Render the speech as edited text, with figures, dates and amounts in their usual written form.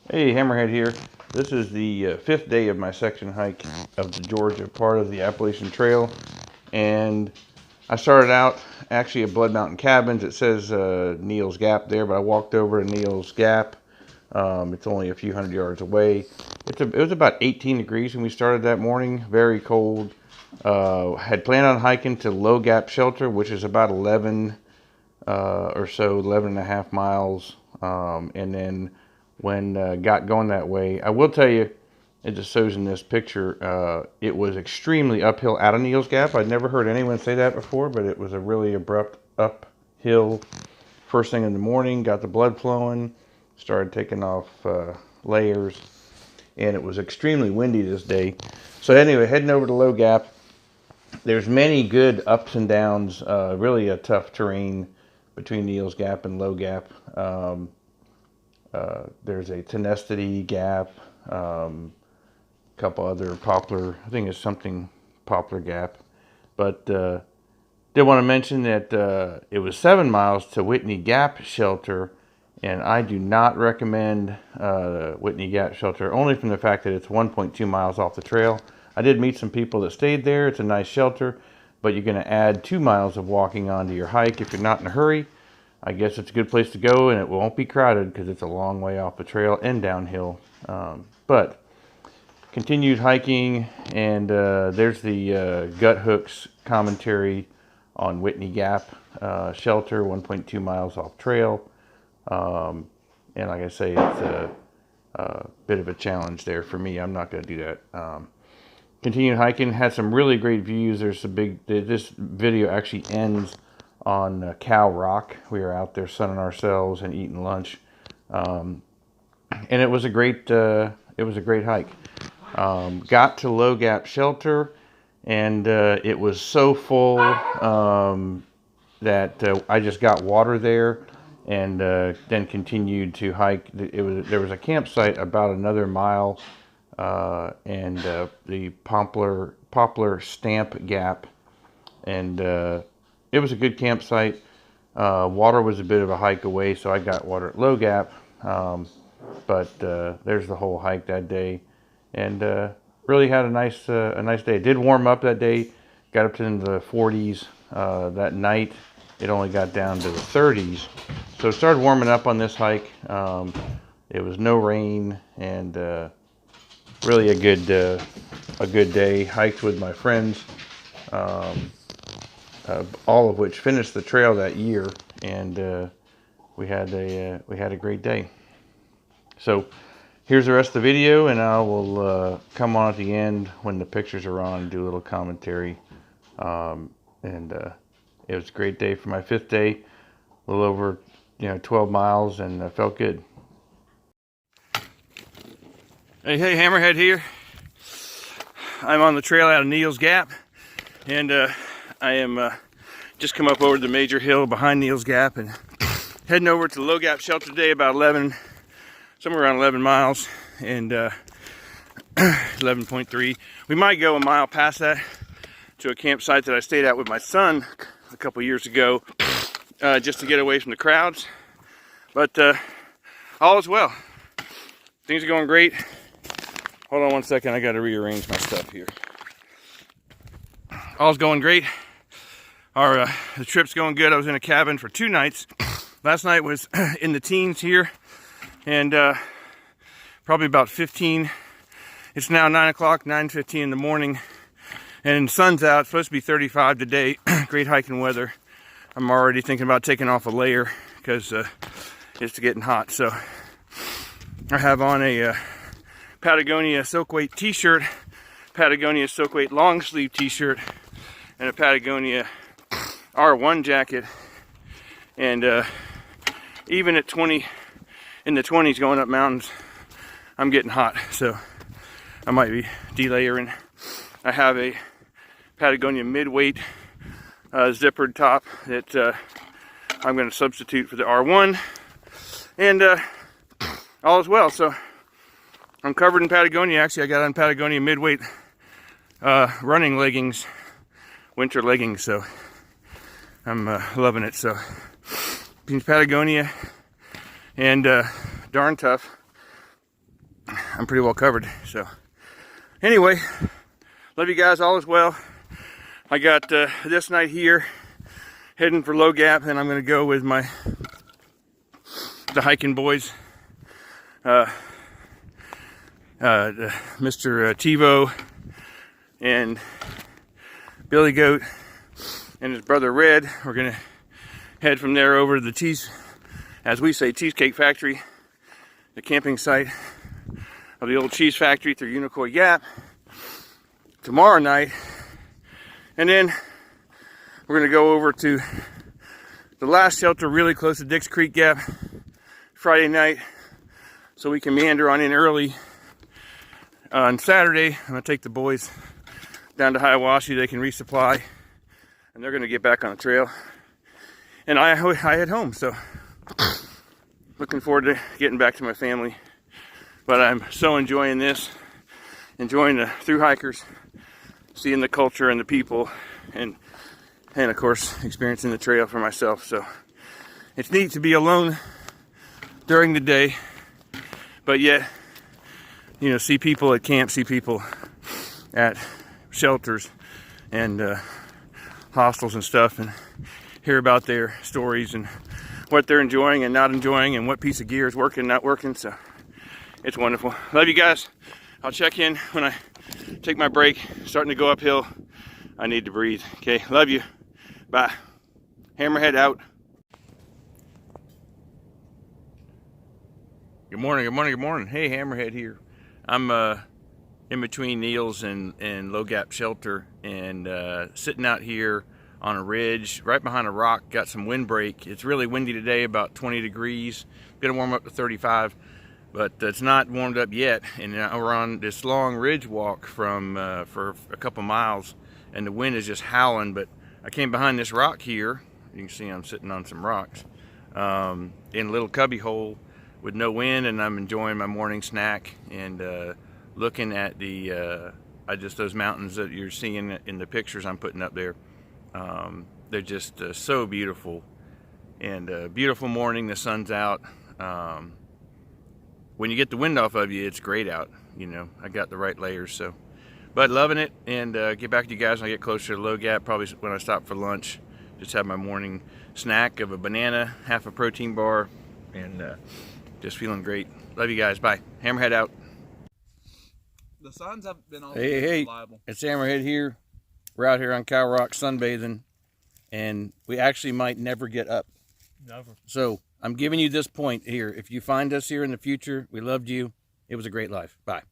Hey, Hammerhead here. This is the fifth day of my section hike of the Georgia part of the Appalachian Trail, and I started out actually at Blood Mountain Cabins. It says Neels Gap there, but I walked over to Neels Gap. It's only a few hundred yards away. It was about 18 degrees when we started that morning, very cold. Had planned on hiking to Low Gap Shelter, which is about 11 or so, 11 and a half miles, and then when got going that way, I will tell you, it just shows in this picture, it was extremely uphill out of Neels Gap. I'd never heard anyone say that before, but it was a really abrupt uphill first thing in the morning. Got the blood flowing, started taking off layers, and it was extremely windy this day. So anyway, heading over to Low Gap. There's many good ups and downs, really a tough terrain between Neels Gap and Low Gap. There's a Tenacity Gap, a couple other Poplar, I think it's something Poplar Gap. But did want to mention that it was 7 miles to Whitney Gap Shelter, and I do not recommend Whitney Gap Shelter, only from the fact that it's 1.2 miles off the trail. I did meet some people that stayed there. It's a nice shelter, but you're going to add 2 miles of walking onto your hike if you're not in a hurry. I guess it's a good place to go, and it won't be crowded because it's a long way off the trail and downhill. But continued hiking, and there's the Gut Hooks commentary on Whitney Gap Shelter, 1.2 miles off trail. And like I say, it's a bit of a challenge there for me. I'm not going to do that. Continued hiking, had some really great views. There's a this video actually ends on Cow Rock. We were out there sunning ourselves and eating lunch, and it was a great hike. Got to Low Gap Shelter, and it was so full that I just got water there, and then continued to hike. There was a campsite about another mile, and the Poplar Stomp Gap, and it was a good campsite. Water was a bit of a hike away, so I got water at Low Gap. But there's the whole hike that day, and really had a nice day. It did warm up that day. Got up to the 40s that night. It only got down to the 30s, so it started warming up on this hike. It was no rain, and really a good day. Hiked with my friends. All of which finished the trail that year, and we had a great day. So here's the rest of the video, and I will come on at the end when the pictures are on and do a little commentary. And it was a great day for my fifth day, a little over 12 miles, and felt good. Hey, Hammerhead here. I'm on the trail out of Neels Gap, and I am just come up over the major hill behind Neels Gap and heading over to the Low Gap Shelter today, about somewhere around 11 miles, and 11.3. We might go a mile past that to a campsite that I stayed at with my son a couple years ago, just to get away from the crowds. But all is well. Things are going great. Hold on one second, I got to rearrange my stuff here. All's going great. The trip's going good. I was in a cabin for 2 nights. Last night was in the teens here, and probably about 15. It's now 9 o'clock, 9:15 in the morning, and the sun's out. It's supposed to be 35 today. Great hiking weather. I'm already thinking about taking off a layer because it's getting hot. So I have on a Patagonia Silk Weight t-shirt, Patagonia Silk Weight long sleeve t-shirt, and a Patagonia R1 jacket, and even at in the 20s going up mountains, I'm getting hot, so I might be delayering. I have a Patagonia mid-weight zippered top that I'm going to substitute for the R1, and all is well. So I'm covered in Patagonia. Actually, I got on Patagonia mid-weight running leggings, winter leggings, so I'm loving it. So Patagonia, and darn tough. I'm pretty well covered. So anyway, love you guys. All is well. I got this night here, heading for Low Gap, and I'm going to go with the hiking boys. Mr. Tivo and Billy Goat and his brother Red. We're going to head from there over to the as we say, Cheesecake Factory, the camping site of the old cheese factory through Unicoi Gap tomorrow night. And then we're going to go over to the last shelter really close to Dix Creek Gap Friday night, so we can meander on in early on Saturday. I'm going to take the boys down to Hiawassee. They can resupply, and they're going to get back on the trail. And I head home, so looking forward to getting back to my family. But I'm so enjoying this, enjoying the thru hikers, seeing the culture and the people, and of course experiencing the trail for myself. So it's neat to be alone during the day, but yet, you know, see people at camp, see people at shelters and hostels and stuff, and hear about their stories and what they're enjoying and not enjoying, and what piece of gear is working, not working. So it's wonderful. Love you guys. I'll check in when I take my break. Starting to go uphill. I need to breathe. Okay, love you. Bye. Hammerhead out. Good morning, good morning, good morning. Hey, Hammerhead here. I'm in between Neels and Low Gap Shelter, and sitting out here on a ridge right behind a rock. Got some windbreak. It's really windy today, about 20 degrees. Gonna warm up to 35, but it's not warmed up yet. And we're on this long ridge walk from for a couple miles, and the wind is just howling. But I came behind this rock here. You can see I'm sitting on some rocks in a little cubby hole with no wind, and I'm enjoying my morning snack and looking at the those mountains that you're seeing in the pictures I'm putting up there. They're just so beautiful, and beautiful morning. The sun's out. When you get the wind off of you, it's great out. You know, I got the right layers. So, but loving it, and get back to you guys when I get closer to Low Gap. Probably when I stop for lunch, just have my morning snack of a banana, half a protein bar, and just feeling great. Love you guys. Bye. Hammerhead out. The signs have been all reliable. It's Hammerhead here. We're out here on Cow Rock sunbathing, and we actually might never get up. Never. So I'm giving you this point here. If you find us here in the future, we loved you. It was a great life. Bye.